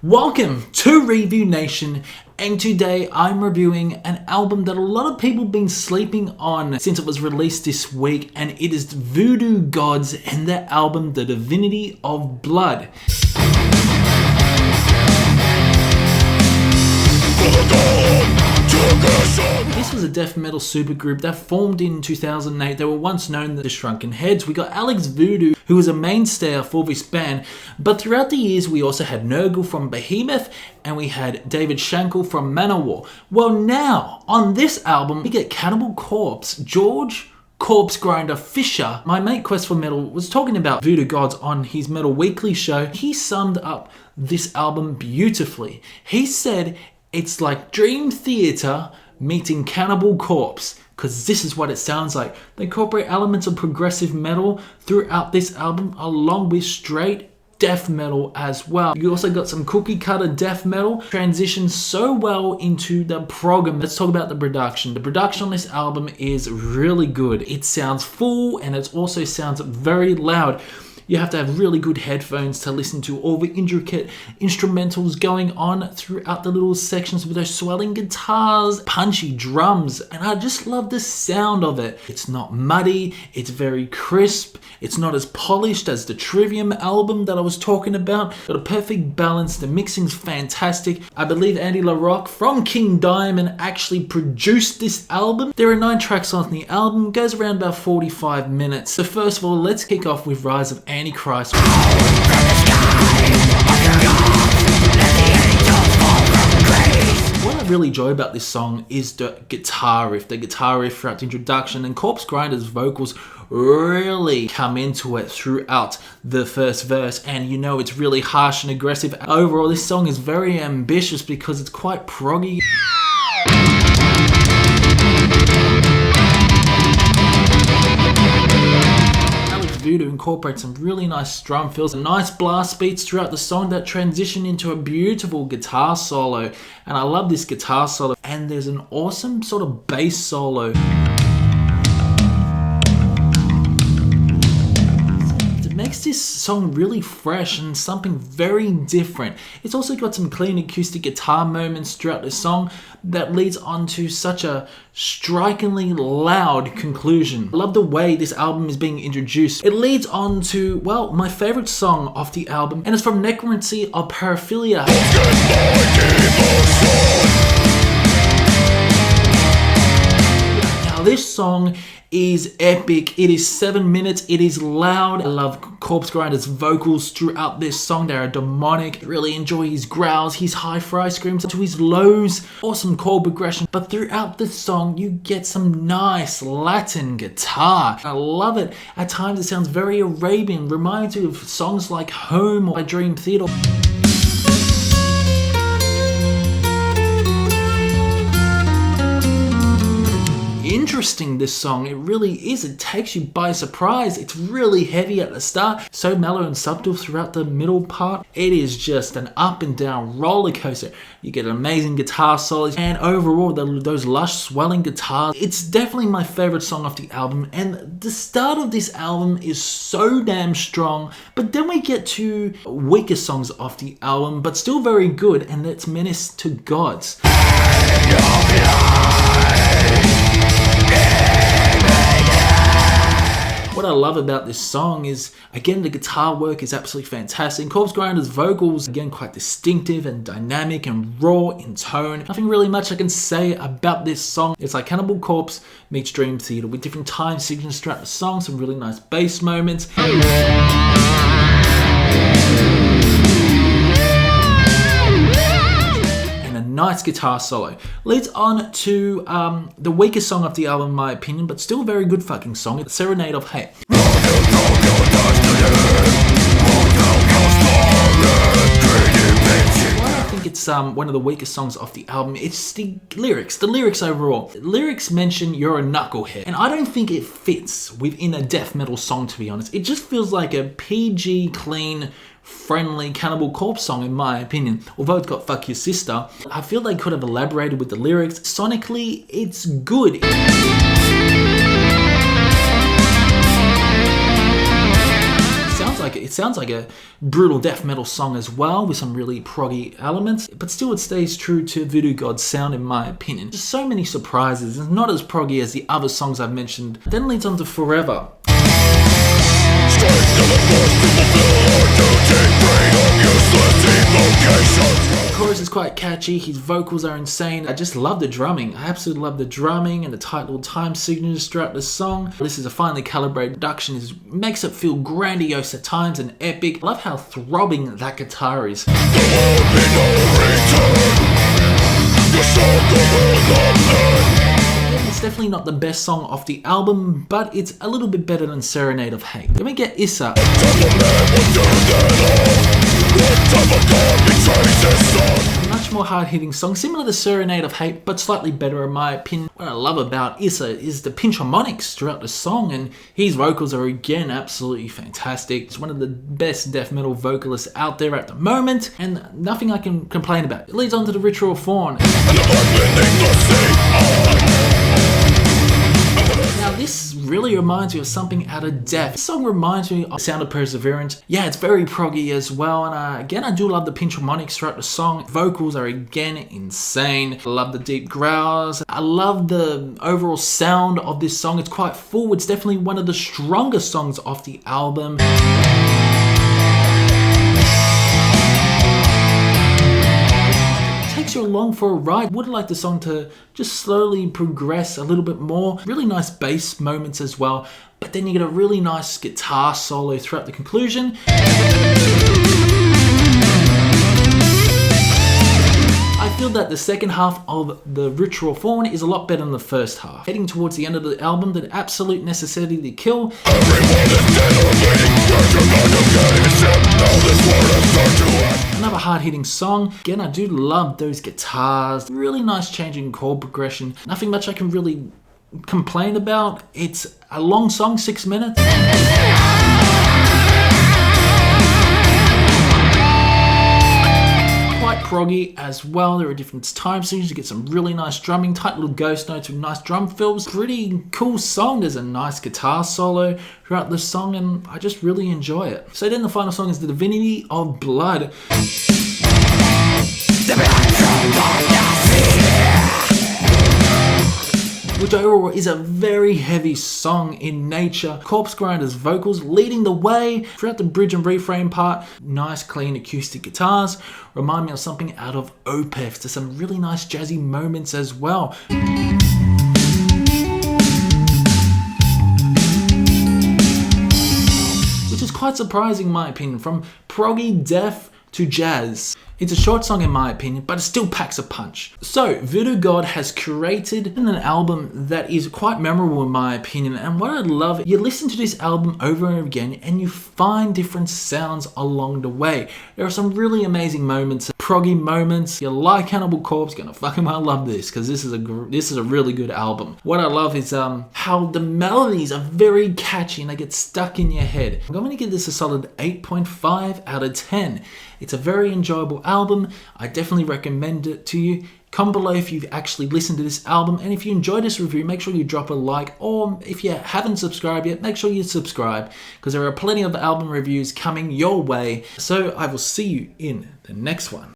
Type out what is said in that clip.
Welcome to Review Nation, and today I'm reviewing an album that a lot of people have been sleeping on since it was released this week, and it is Voodoo Gods and their album The Divinity of Blood. This was a death metal supergroup that formed in 2008. They were once known as the Shrunken Heads. We got Alex Voodoo, who was a mainstay for this band, but throughout the years we also had Nurgle from Behemoth and we had David Shankle from Manowar. Well, now on this album we get Cannibal Corpse, George Corpse Grinder Fisher. My mate Quest for Metal was talking about Voodoo Gods on his Metal Weekly show. He summed up this album beautifully. He said it's like Dream Theater meeting Cannibal Corpse, because this is what it sounds like. They incorporate elements of progressive metal throughout this album, along with straight death metal as well. You also got some cookie cutter death metal transitions so well into the program. Let's talk about the production. The production on this album is really good. It sounds full and it also sounds very loud. You have to have really good headphones to listen to all the intricate instrumentals going on throughout the little sections with those swelling guitars, punchy drums, and I just love the sound of it. It's not muddy, it's very crisp, it's not as polished as the Trivium album that I was talking about. Got a perfect balance, the mixing's fantastic. I believe Andy LaRocque from King Diamond actually produced this album. There are 9 tracks on the album, goes around about 45 minutes. So first of all, let's kick off with Rise of Antichrist. What I really enjoy about this song is the guitar riff throughout the introduction, and Corpse Grinder's vocals really come into it throughout the first verse, and you know it's really harsh and aggressive. Overall, this song is very ambitious because it's quite proggy. Voodoo incorporates some really nice drum fills and nice blast beats throughout the song that transition into a beautiful guitar solo, and I love this guitar solo, and there's an awesome sort of bass solo. Makes this song really fresh and something very different. It's also got some clean acoustic guitar moments throughout the song that leads on to such a strikingly loud conclusion. I love the way this album is being introduced. It leads on to, well, my favorite song off the album, and it's from Necromancy of Paraphilia. Now this song is epic. It is 7 minutes. It is loud. I love Corpse Grinder's vocals throughout this song. They are demonic. Really enjoy his growls, his high-fry screams to his lows. Awesome chord progression. But throughout the song, you get some nice Latin guitar. I love it. At times, it sounds very Arabian. Reminds you of songs like Home or Dream Theater. Interesting, this song, it really is. It takes you by surprise. It's really heavy at the start, so mellow and subtle throughout the middle part. It is just an up and down roller coaster. You get an amazing guitar solo, and overall those lush swelling guitars. It's definitely my favorite song off the album, and the start of this album is so damn strong, but then we get to weaker songs off the album, but still very good, and that's Menace to Gods. What I love about this song is, again, the guitar work is absolutely fantastic. Corpse Grinder's vocals, again, quite distinctive and dynamic and raw in tone. Nothing really much I can say about this song. It's like Cannibal Corpse meets Dream Theater with different time signatures throughout the song, some really nice bass moments. Nice guitar solo. Leads on to the weakest song of the album in my opinion, but still a very good fucking song. It's Serenade of Hate. I think it's one of the weakest songs off the album. It's the lyrics overall. Lyrics mention you're a knucklehead, and I don't think it fits within a death metal song, to be honest. It just feels like a PG, clean, friendly Cannibal Corpse song in my opinion. Although it's got Fuck Your Sister, I feel they could have elaborated with the lyrics. Sonically, it's good. It sounds like it sounds like a brutal death metal song as well, with some really proggy elements, but still it stays true to Voodoo Gods sound in my opinion. Just so many surprises. It's not as proggy as the other songs I've mentioned. Then leads on to Forever. The chorus is quite catchy, his vocals are insane. I just love the drumming. I absolutely love the drumming and the tight little time signatures throughout the song. This is a finely calibrated production. It makes it feel grandiose at times and epic. I love how throbbing that guitar is. It's definitely not the best song off the album, but it's a little bit better than Serenade of Hate. Then we get Issa. A much more hard-hitting song, similar to Serenade of Hate, but slightly better in my opinion. What I love about Issa is the pinch harmonics throughout the song, and his vocals are again absolutely fantastic. It's one of the best death metal vocalists out there at the moment, and nothing I can complain about. It leads on to the Ritual Fawn. Now this really reminds me of something out of Death. This song reminds me of Sound of Perseverance. Yeah, it's very proggy as well, and again I do love the pinch harmonics throughout the song. Vocals are again insane. I love the deep growls. I love the overall sound of this song. It's quite full. It's definitely one of the strongest songs off the album. You along for a ride. Would like the song to just slowly progress a little bit more. Really nice bass moments as well, but then you get a really nice guitar solo throughout the conclusion. I feel that the second half of the Ritual Fawn is a lot better than the first half. Heading towards the end of the album, the absolute necessity to kill. Another hard-hitting song. Again, I do love those guitars. Really nice change in chord progression. Nothing much I can really complain about. It's a long song, 6 minutes. Quite proggy as well. There are different time signatures. You get some really nice drumming, tight little ghost notes with nice drum fills. Pretty cool song. There's a nice guitar solo throughout the song, and I just really enjoy it. So then the final song is the Divinity of Blood. Which overall is a very heavy song in nature. Corpse Grinder's vocals leading the way throughout the bridge and refrain part. Nice clean acoustic guitars. Remind me of something out of Opeth. There's some really nice jazzy moments as well. Which is quite surprising in my opinion. From proggy death to jazz. It's a short song in my opinion, but it still packs a punch. So, Voodoo God has curated an album that is quite memorable in my opinion, and what I love, you listen to this album over and over again and you find different sounds along the way. There are some really amazing moments, proggy moments. You like Cannibal Corpse, you're gonna fucking well love this, because this is a really good album. What I love is how the melodies are very catchy and they get stuck in your head. I'm going to give this a solid 8.5 out of 10. It's a very enjoyable album. I definitely recommend it to you. Comment below if you've actually listened to this album, and if you enjoyed this review, make sure you drop a like, or if you haven't subscribed yet, make sure you subscribe, because there are plenty of album reviews coming your way. So I will see you in the next one.